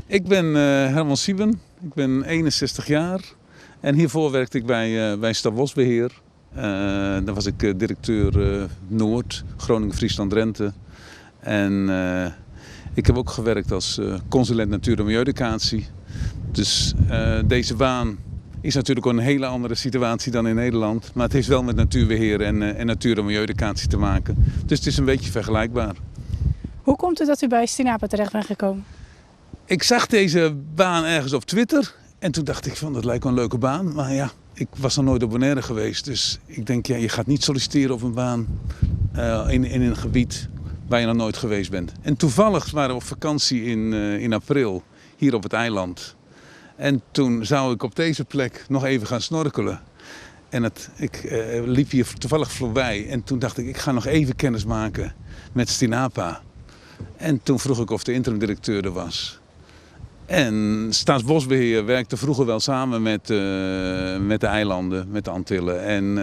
Ik ben Herman Sieben, ik ben 61 jaar en hiervoor werkte ik bij Staatsbosbeheer. Daar was ik directeur Noord, Groningen, Friesland, Drenthe. En ik heb ook gewerkt als consulent natuur- en milieueducatie. Dus deze baan is natuurlijk een hele andere situatie dan in Nederland. Maar het heeft wel met natuurbeheer en natuur- en milieueducatie te maken. Dus het is een beetje vergelijkbaar. Hoe komt het dat u bij Stinapa terecht bent gekomen? Ik zag deze baan ergens op Twitter en toen dacht ik van dat lijkt wel een leuke baan. Maar ja, ik was nog nooit op Bonaire geweest. Dus ik denk ja, je gaat niet solliciteren op een baan in een gebied waar je nog nooit geweest bent. En toevallig waren we op vakantie in april hier op het eiland. En toen zou ik op deze plek nog even gaan snorkelen. En ik liep hier toevallig voorbij en toen dacht ik ga nog even kennis maken met Stinapa. En toen vroeg ik of de interim-directeur er was. En Staatsbosbeheer werkte vroeger wel samen met de eilanden, met de Antillen. En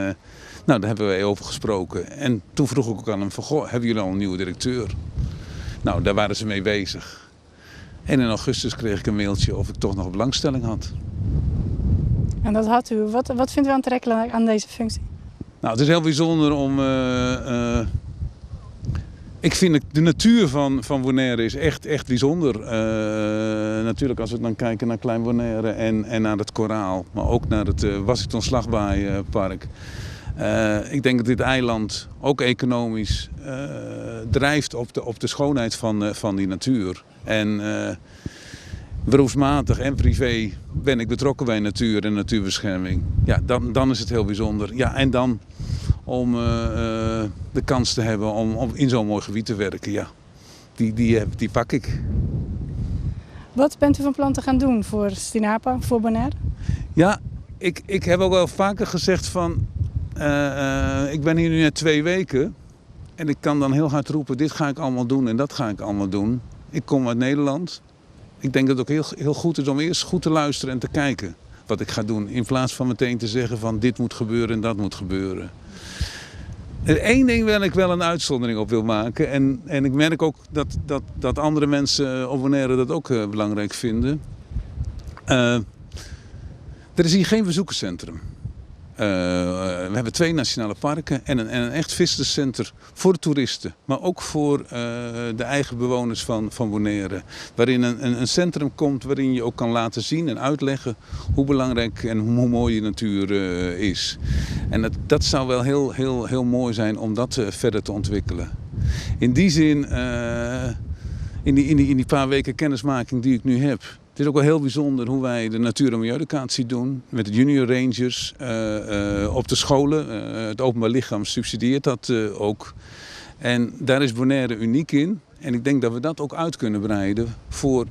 daar hebben wij over gesproken. En toen vroeg ik ook aan hem van, goh, hebben jullie al een nieuwe directeur? Nou, daar waren ze mee bezig. En in augustus kreeg ik een mailtje of ik toch nog belangstelling had. En dat had u. Wat vindt u aantrekkelijk aan deze functie? Nou, het is heel bijzonder om... Ik vind de natuur van Bonaire is echt bijzonder. Natuurlijk als we dan kijken naar Klein Bonaire en naar het koraal. Maar ook naar het Washington Slagbaaipark. Ik denk dat dit eiland ook economisch drijft op de schoonheid van die natuur. En beroepsmatig en privé ben ik betrokken bij natuur en natuurbescherming. Ja, dan is het heel bijzonder. Ja, en dan om de kans te hebben om in zo'n mooi gebied te werken, ja, die pak ik. Wat bent u van plan te gaan doen voor Stinapa, voor Bonaire? Ja, ik heb ook wel vaker gezegd van, ik ben hier nu net 2 weken en ik kan dan heel hard roepen, dit ga ik allemaal doen en dat ga ik allemaal doen. Ik kom uit Nederland. Ik denk dat het ook heel goed is om eerst goed te luisteren en te kijken wat ik ga doen. In plaats van meteen te zeggen van dit moet gebeuren en dat moet gebeuren. Eén ding waar ik wel een uitzondering op wil maken. En ik merk ook dat andere mensen op Bonaire dat ook belangrijk vinden. Er is hier geen bezoekerscentrum. We hebben 2 nationale parken en een echt visserscentrum voor de toeristen. Maar ook voor de eigen bewoners van Bonaire. Waarin een centrum komt waarin je ook kan laten zien en uitleggen hoe belangrijk en hoe mooi die natuur is. En dat zou wel heel mooi zijn om dat verder te ontwikkelen. In die zin, in die paar weken kennismaking die ik nu heb. Het is ook wel heel bijzonder hoe wij de natuur- en milieueducatie doen. Met de junior rangers op de scholen. Het openbaar lichaam subsidieert dat ook. En daar is Bonaire uniek in. En ik denk dat we dat ook uit kunnen breiden voor...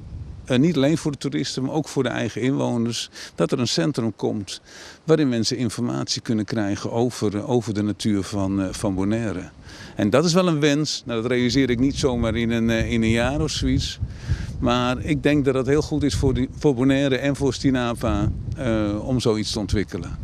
niet alleen voor de toeristen, maar ook voor de eigen inwoners. Dat er een centrum komt waarin mensen informatie kunnen krijgen over de natuur van Bonaire. En dat is wel een wens. Nou, dat realiseer ik niet zomaar in een jaar of zoiets. Maar ik denk dat het heel goed is voor Bonaire en voor Stinapa om zoiets te ontwikkelen.